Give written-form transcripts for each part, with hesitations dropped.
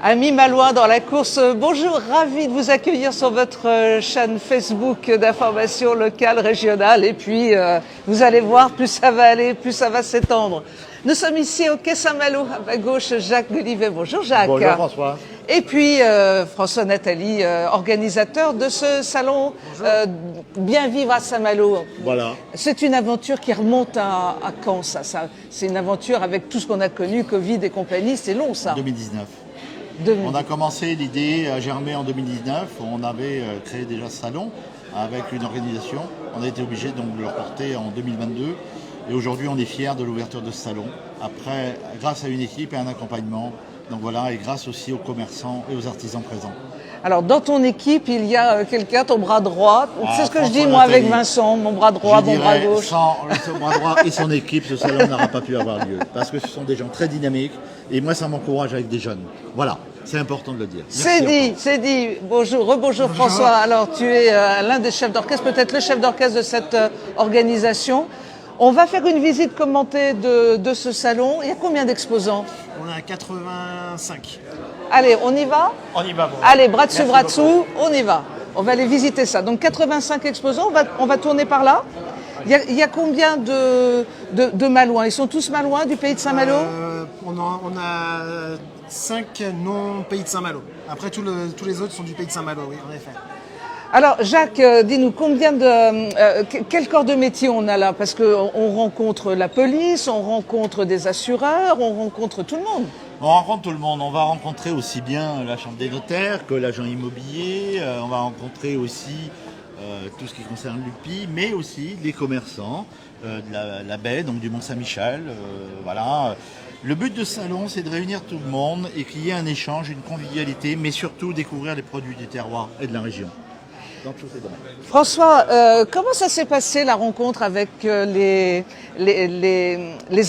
Amis malouins dans la course, bonjour, ravi de vous accueillir sur votre chaîne Facebook d'information locale, régionale. Et puis, vous allez voir, plus ça va aller, plus ça va s'étendre. Nous sommes ici au Quai Saint-Malo, à ma gauche, Jacques Delivet. Bonjour Jacques. Bonjour François. Et puis François Nathalie, organisateur de ce salon Bien Vivre à Saint-Malo. Voilà. C'est une aventure qui remonte à quand ça C'est une aventure avec tout ce qu'on a connu, Covid et compagnie, c'est long ça. 2019. On a commencé, l'idée à germer en 2019. On avait créé déjà ce salon avec une organisation. On a été obligé donc de le reporter en 2022. Et aujourd'hui, on est fiers de l'ouverture de ce salon. Après, grâce à une équipe et un accompagnement. Donc voilà, et grâce aussi aux commerçants et aux artisans présents. Alors, dans ton équipe, il y a quelqu'un, ton bras droit. C'est ce que je dis, François moi, avec Nathalie. Vincent, mon bras droit, mon bras gauche. Sans son bras droit et son équipe, ce salon n'aura pas pu avoir lieu. Parce que ce sont des gens très dynamiques. Et moi, ça m'encourage avec des jeunes. Voilà, c'est important de le dire. C'est dit. Bonjour, rebonjour François. Alors, tu es l'un des chefs d'orchestre, peut-être le chef d'orchestre de cette organisation. On va faire une visite commentée de ce salon. Il y a combien d'exposants? On a 85. Allez, on y va? On y va. Bon. Allez, bras dessous, on y va. On va aller visiter ça. Donc 85 exposants, on va tourner par là. Il y a combien de Malouins? Ils sont tous Malouins du pays de Saint-Malo? On a 5 non-pays de Saint-Malo. Après, tous les autres sont du pays de Saint-Malo, oui, en effet. Alors Jacques, dis-nous, quel corps de métier on a là? Parce qu'on rencontre la police, on rencontre des assureurs, on rencontre tout le monde. On rencontre tout le monde. On va rencontrer aussi bien la chambre des notaires que l'agent immobilier. On va rencontrer aussi tout ce qui concerne l'UPI, mais aussi les commerçants de la baie, donc du Mont-Saint-Michel. Voilà. Le but de ce salon, c'est de réunir tout le monde et qu'il y ait un échange, une convivialité, mais surtout découvrir les produits du terroir et de la région. François, comment ça s'est passé la rencontre avec les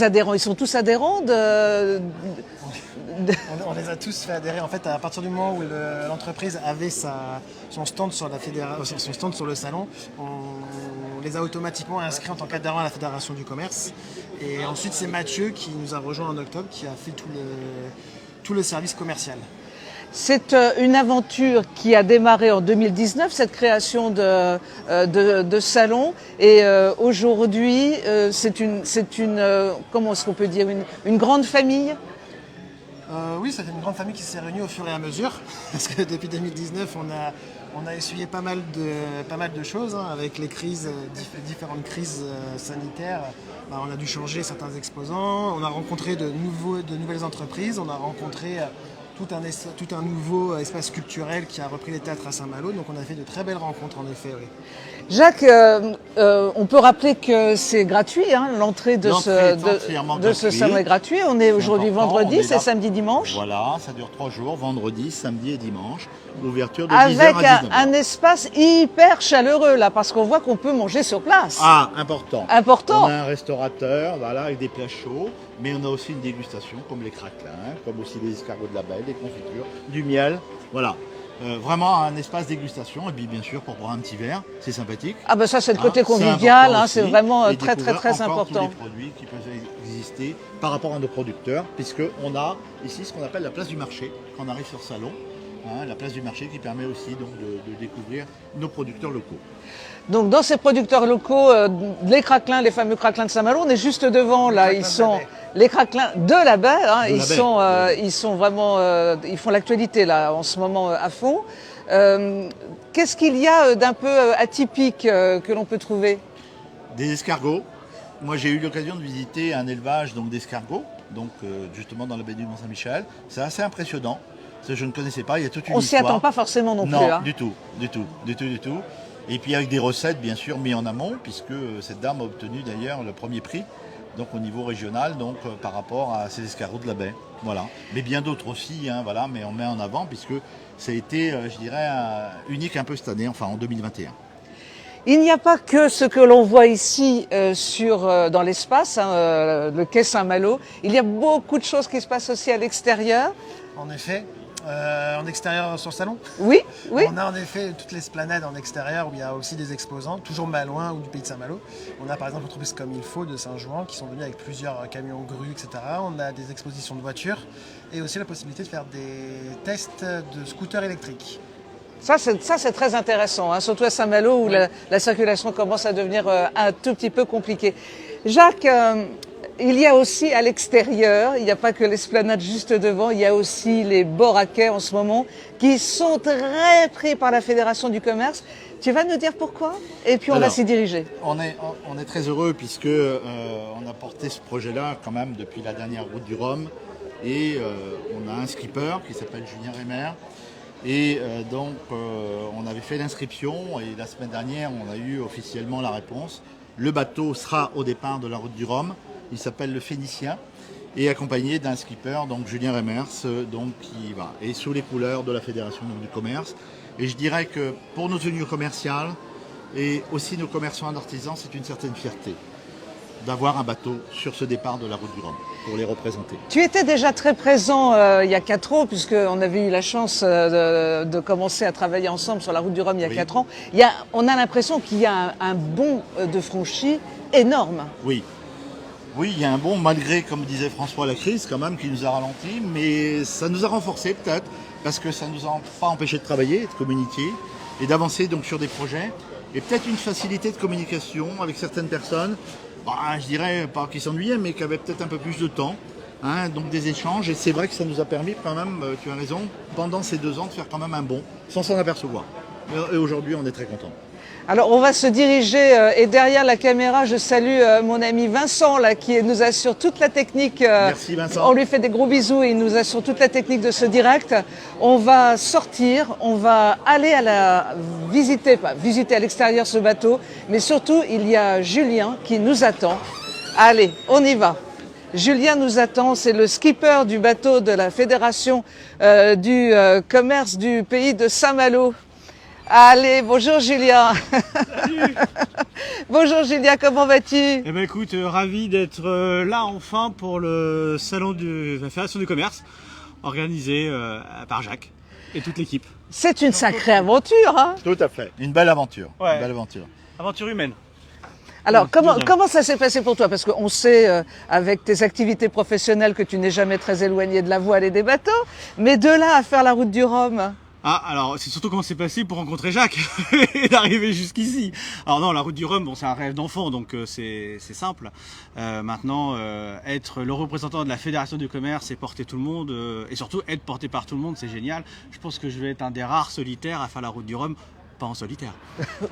adhérents? Ils sont tous adhérents On les a tous fait adhérer. En fait, à partir du moment où l'entreprise avait son stand sur son stand sur le salon, on les a automatiquement inscrits en tant qu'adhérents à la Fédération du commerce. Et ensuite, c'est Mathieu qui nous a rejoint en octobre, qui a fait tout le service commercial. C'est une aventure qui a démarré en 2019, cette création de salon. Et aujourd'hui, c'est une comment est-ce qu'on peut dire, une grande famille? Oui, c'est une grande famille qui s'est réunie au fur et à mesure. Parce que depuis 2019, on a essuyé pas mal de choses, hein, avec les crises, différentes crises sanitaires. On a dû changer certains exposants. On a rencontré de nouvelles entreprises. On a rencontré tout un nouveau espace culturel qui a repris les théâtres à Saint-Malo. Donc on a fait de très belles rencontres en effet, oui. Jacques, on peut rappeler que c'est gratuit, hein, l'entrée de ce salon est gratuit. On est aujourd'hui vendredi, c'est samedi, dimanche. Voilà, ça dure 3 jours, vendredi, samedi et dimanche. Ouverture de 10h à 19h. Avec un espace hyper chaleureux là, parce qu'on voit qu'on peut manger sur place. Ah, important. Important. On a un restaurateur, voilà, avec des plats chauds, mais on a aussi une dégustation, comme les craquelins, comme aussi les escargots de la baie, des confitures, du miel, voilà. Vraiment un espace dégustation, et puis bien sûr pour boire un petit verre, c'est sympathique. Ah ben ça c'est le côté convivial, hein, c'est vraiment très important. Tous les produits qui peuvent exister par rapport à nos producteurs, puisqu'on a ici ce qu'on appelle la place du marché, quand on arrive sur le salon. La place du marché qui permet aussi donc, de découvrir nos producteurs locaux. Donc dans ces producteurs locaux, les craquelins, les fameux craquelins de Saint-Malo, on est juste devant là, ils sont les craquelins de la baie, hein, ils sont vraiment, ils font l'actualité là en ce moment à fond. Qu'est-ce qu'il y a d'un peu atypique que l'on peut trouver? Des escargots. Moi j'ai eu l'occasion de visiter un élevage d'escargots, donc justement dans la baie du Mont-Saint-Michel. C'est assez impressionnant. Je ne connaissais pas, il y a toute une histoire. On s'y attend pas forcément non plus. Non, du tout. Et puis avec des recettes bien sûr mises en amont, puisque cette dame a obtenu d'ailleurs le premier prix, donc au niveau régional, donc par rapport à ces escargots de la baie. Voilà. Mais bien d'autres aussi, hein, voilà, mais on met en avant puisque ça a été, je dirais, unique un peu cette année, enfin en 2021. Il n'y a pas que ce que l'on voit ici dans l'espace, hein, le quai Saint-Malo. Il y a beaucoup de choses qui se passent aussi à l'extérieur. En effet, En extérieur sur le salon. Oui, oui. On a en effet toutes les esplanades en extérieur où il y a aussi des exposants, toujours Malouin ou du pays de Saint-Malo. On a par exemple l'entreprise Comme il faut de Saint-Jouan qui sont venus avec plusieurs camions grues, etc. On a des expositions de voitures et aussi la possibilité de faire des tests de scooters électriques. Ça, c'est très intéressant, hein, surtout à Saint-Malo où la circulation commence à devenir un tout petit peu compliquée. Jacques, il y a aussi à l'extérieur, il n'y a pas que l'esplanade juste devant, il y a aussi les bords à quai en ce moment qui sont très pris par la Fédération du commerce. Tu vas nous dire pourquoi? Et puis on va s'y diriger. On est très heureux puisque on a porté ce projet-là quand même depuis la dernière route du Rhum et on a un skipper qui s'appelle Julien Rémer. Et donc on avait fait l'inscription et la semaine dernière on a eu officiellement la réponse. Le bateau sera au départ de la route du Rhum, il s'appelle le Phénicien et accompagné d'un skipper, donc Julien Remers, donc qui est sous les couleurs de la Fédération du commerce. Et je dirais que pour nos tenues commerciales et aussi nos commerçants et artisans, c'est une certaine fierté d'avoir un bateau sur ce départ de la route du Rhum pour les représenter. Tu étais déjà très présent il y a 4 ans, puisqu'on avait eu la chance de commencer à travailler ensemble sur la route du Rhum il y a 4 ans. On a l'impression qu'il y a un bond de franchi énorme. Oui. Oui, il y a un bond, malgré, comme disait François, la crise quand même qui nous a ralenti, mais ça nous a renforcés peut-être, parce que ça ne nous a pas empêché de travailler, de communiquer et d'avancer donc sur des projets. Et peut-être une facilité de communication avec certaines personnes, je dirais pas qui s'ennuyaient, mais qui avaient peut-être un peu plus de temps, hein, donc des échanges. Et c'est vrai que ça nous a permis quand même, tu as raison, pendant ces 2 ans de faire quand même un bond, sans s'en apercevoir. Et aujourd'hui, on est très contents. Alors on va se diriger et derrière la caméra, je salue mon ami Vincent là, qui nous assure toute la technique. Merci Vincent. On lui fait des gros bisous et il nous assure toute la technique de ce direct. On va sortir, on va aller à visiter à l'extérieur ce bateau, mais surtout il y a Julien qui nous attend. Allez, on y va. Julien nous attend, c'est le skipper du bateau de la Fédération du commerce du pays de Saint-Malo. Allez, bonjour Julien. Salut. Bonjour Julien, comment vas-tu? Eh ben écoute, ravi d'être là enfin pour le salon de la Fédération du commerce, organisé par Jacques et toute l'équipe. C'est une sacrée aventure, hein? Tout à fait. Une belle aventure. Ouais. Une belle aventure. Aventure humaine. Alors, comment ça s'est passé pour toi? Parce qu'on sait, avec tes activités professionnelles, que tu n'es jamais très éloigné de la voile et des bateaux, mais de là à faire la route du Rhum. Ah, alors c'est surtout comment c'est passé pour rencontrer Jacques et d'arriver jusqu'ici. Alors non, la route du Rhum, bon, c'est un rêve d'enfant, donc c'est simple. Maintenant, être le représentant de la Fédération du commerce et porter tout le monde, et surtout être porté par tout le monde, c'est génial. Je pense que je vais être un des rares solitaires à faire la route du Rhum. Pas en solitaire.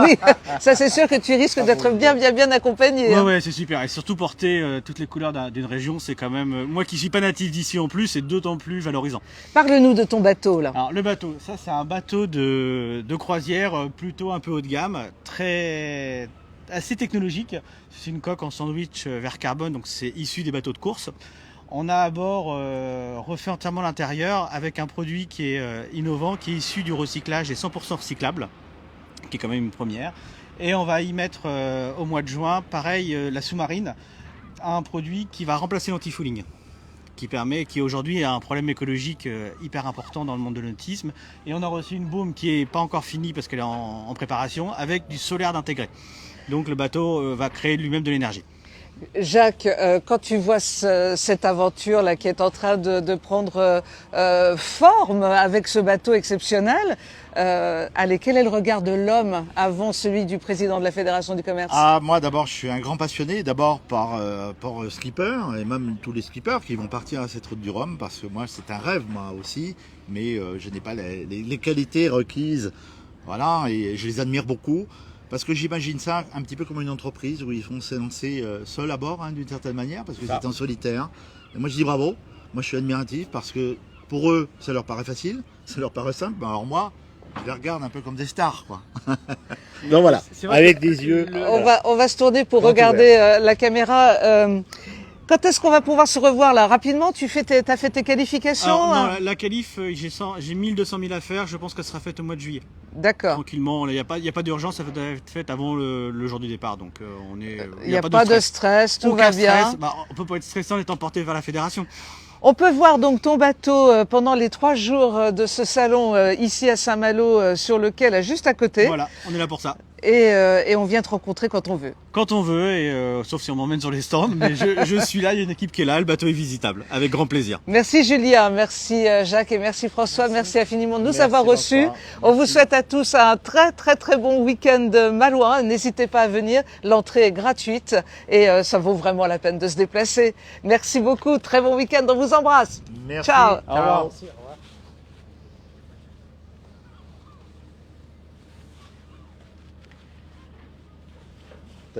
Oui, ça c'est sûr que tu risques d'être bien accompagné. Ouais, ouais, c'est super. Et surtout porter toutes les couleurs d'une région, c'est quand même, moi qui suis pas natif d'ici en plus, c'est d'autant plus valorisant. Parle-nous de ton bateau là. Alors le bateau, ça c'est un bateau de croisière plutôt un peu haut de gamme, assez technologique. C'est une coque en sandwich vert carbone, donc c'est issu des bateaux de course. On a à bord refait entièrement l'intérieur avec un produit qui est innovant, qui est issu du recyclage et 100% recyclable, qui est quand même une première. Et on va y mettre au mois de juin, pareil, la sous-marine, un produit qui va remplacer l'anti-fouling, qui aujourd'hui a un problème écologique hyper important dans le monde de l'autisme. Et on a reçu une baume qui n'est pas encore finie parce qu'elle est en préparation, avec du solaire intégré. Donc le bateau va créer lui-même de l'énergie. Jacques, quand tu vois cette aventure là qui est en train de prendre forme avec ce bateau exceptionnel, allez, quel est le regard de l'homme avant celui du président de la Fédération du commerce? Moi d'abord je suis un grand passionné, d'abord par skipper et même tous les skippers qui vont partir à cette route du Rhum, parce que moi c'est un rêve moi aussi, mais je n'ai pas les qualités requises, voilà, et je les admire beaucoup. Parce que j'imagine ça un petit peu comme une entreprise où ils vont s'élancer seuls à bord, hein, d'une certaine manière, parce que c'est en solitaire. Et moi je dis bravo, moi je suis admiratif parce que pour eux ça leur paraît facile, ça leur paraît simple, mais alors moi je les regarde un peu comme des stars, quoi. Donc voilà, avec des yeux. On va se tourner pour regarder la caméra. Quand est-ce qu'on va pouvoir se revoir là? Rapidement, t'as fait tes qualifications? Alors, non, la qualif, j'ai 1200 000 à faire, je pense qu'elle sera faite au mois de juillet. D'accord. Tranquillement, il n'y a pas d'urgence, ça va être fait avant le jour du départ, donc il n'y a pas de stress, tout va bien. On peut pas être stressé en étant porté vers la fédération. On peut voir donc ton bateau pendant les 3 jours de ce salon ici à Saint-Malo sur le quai là juste à côté. Voilà, on est là pour ça. Et on vient te rencontrer quand on veut. Quand on veut, et sauf si on m'emmène sur les stands, mais je suis là, il y a une équipe qui est là, le bateau est visitable, avec grand plaisir. Merci Julien, merci Jacques et merci François, merci infiniment de nous Merci avoir reçus. François. On vous souhaite à tous un très bon week-end malouin. N'hésitez pas à venir, l'entrée est gratuite et ça vaut vraiment la peine de se déplacer. Merci beaucoup, très bon week-end, on vous embrasse. Merci. Ciao. Au revoir.